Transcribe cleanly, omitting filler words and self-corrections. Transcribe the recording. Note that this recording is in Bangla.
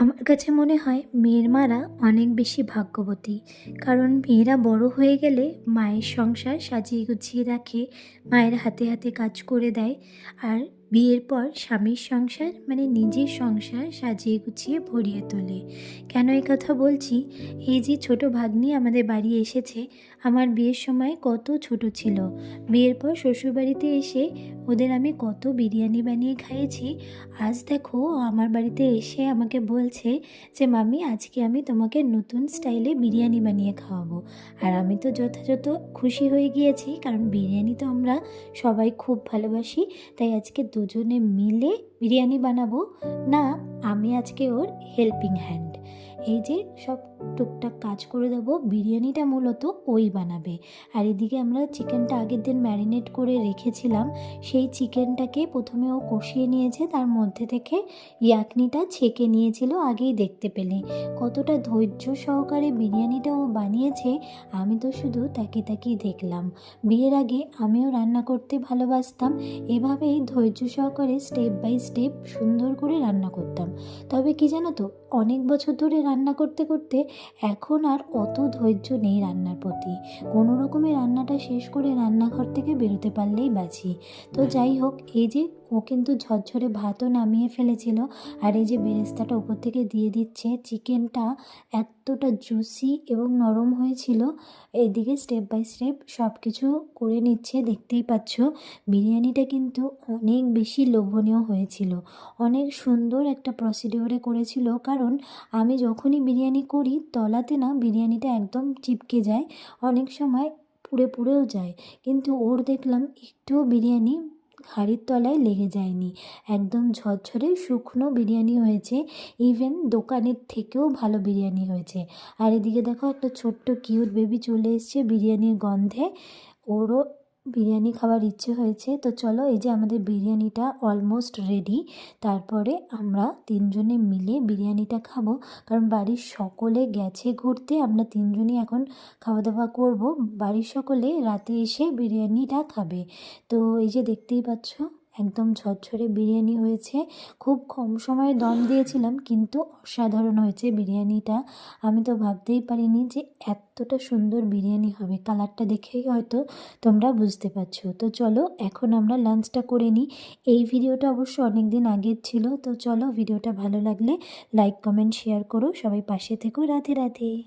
আমার কাছে মনে হয় মেয়ের মারা অনেক বেশি ভাগ্যবতী। কারণ মেয়েরা বড় হয়ে গেলে মায়ের সংসার সাজিয়ে গুছিয়ে রাখে, মায়ের হাতে হাতে কাজ করে দেয়। আর বিয়ের পর স্বামীর সংসার মানে নিজের সংসার সাজিয়ে গুছিয়ে ভরিয়ে তোলে। কেন এই কথা বলছি? এই যে ছোট ভাগ্নি আমাদের বাড়ি এসেছে, আমার বিয়ের সময় কত ছোট ছিল। বিয়ের পর শ্বশুরবাড়িতে এসে ওদের আমি কত বিরিয়ানি বানিয়ে খাইয়েছি। আজ দেখো আমার বাড়িতে এসে আমাকে বলছে যে মাম্মি আজকে আমি তোমাকে নতুন স্টাইলে বিরিয়ানি বানিয়ে খাওয়াবো। আর আমি তো যথাযথ খুশি হয়ে গিয়েছি, কারণ বিরিয়ানি তো আমরা সবাই খুব ভালোবাসি। তাই আজকে দুজনে মিলে বিরিয়ানি বানাবো। না, আমি আজকে ওর হেল্পিং হ্যান্ড। এই যে সব টুকটাক কাজ করে দেবো, বিরিয়ানিটা মূলত ওই বানাবে। আর এদিকে আমরা চিকেনটা আগের দিন ম্যারিনেট করে রেখেছিলাম, সেই চিকেনটাকে প্রথমে ও কষিয়ে নিয়েছে, তার মধ্যে থেকে ইয়াকনিটা ছেঁকে নিয়েছিল। আগেই দেখতে পেলে কতটা ধৈর্য সহকারে বিরিয়ানিটা ও বানিয়েছে। আমি তো শুধু তাকিয়ে তাকিয়ে দেখলাম। বিয়ের আগে আমিও রান্না করতে ভালোবাসতাম, এভাবেই ধৈর্য সহকারে স্টেপ বাই স্টেপ সুন্দর করে রান্না করতাম। তবে কি জানো তো, অনেক বছর ধরে রান্না করতে করতে এখন আর অত ধৈর্য নেই রান্নার প্রতি। কোনো রকমে রান্নাটা শেষ করে রান্নাঘর থেকে বেরোতে পারলেই বাঁচি। তো যাই হোক, এই যে ও কিন্তু ঝরঝরে ভাতও নামিয়ে ফেলেছিল, আর এই যে বেরেস্তাটা উপর থেকে দিয়ে দিচ্ছে। চিকেনটা এতটা জুসি এবং নরম হয়েছিল। এইদিকে স্টেপ বাই স্টেপ সব কিছু করে নিচ্ছে, দেখতেই পাচ্ছ। বিরিয়ানিটা কিন্তু অনেক বেশি লোভনীয় হয়েছিল, অনেক সুন্দর একটা প্রসিডিওরে করেছিল। কারণ আমি যখনই বিরিয়ানি করি তলাতে না বিরিয়ানিটা একদম চিপকে যায়, অনেক সময় পুড়ে পুড়েও যায়। কিন্তু ওর দেখলাম একটুও বিরিয়ানি হাঁড়ির তলায় লেগে যায়নি, একদম ঝরঝরে শুকনো বিরিয়ানি হয়েছে। ইভেন দোকানের থেকেও ভালো বিরিয়ানি হয়েছে। আর এদিকে দেখো একটা ছোট্ট কিউট বেবি চলে এসছে বিরিয়ানির গন্ধে, ওরও বিরিয়ানি খাওয়ার ইচ্ছে হয়েছে। তো চলো, এই যে আমাদের বিরিয়ানিটা অলমোস্ট রেডি। তারপরে আমরা তিনজনে মিলে বিরিয়ানিটা খাবো, কারণ বাড়ির সকলে গেছে ঘুরতে, আমরা তিনজনই এখন খাওয়া দাওয়া করব। বাড়ির সকলে রাতে এসে বিরিয়ানিটা খাবে। তো এই যে দেখতেই পাচ্ছ, একদম ঝরঝরে বিরিয়ানি হয়েছে। খুব কম সময়ে দম দিয়েছিলাম, কিন্তু অসাধারণ হয়েছে বিরিয়ানিটা। আমি তো ভাবতেই পারিনি যে এতটা সুন্দর বিরিয়ানি হবে। কালারটা দেখেই হয়তো তোমরা বুঝতে পারছো। তো চলো এখন আমরা লাঞ্চটা করে নিই। এই ভিডিওটা অবশ্য অনেক দিন আগের ছিল। তো চলো, ভিডিওটা ভালো লাগলে লাইক কমেন্ট শেয়ার করো, সবাই পাশে থেকো। রাধে রাধে।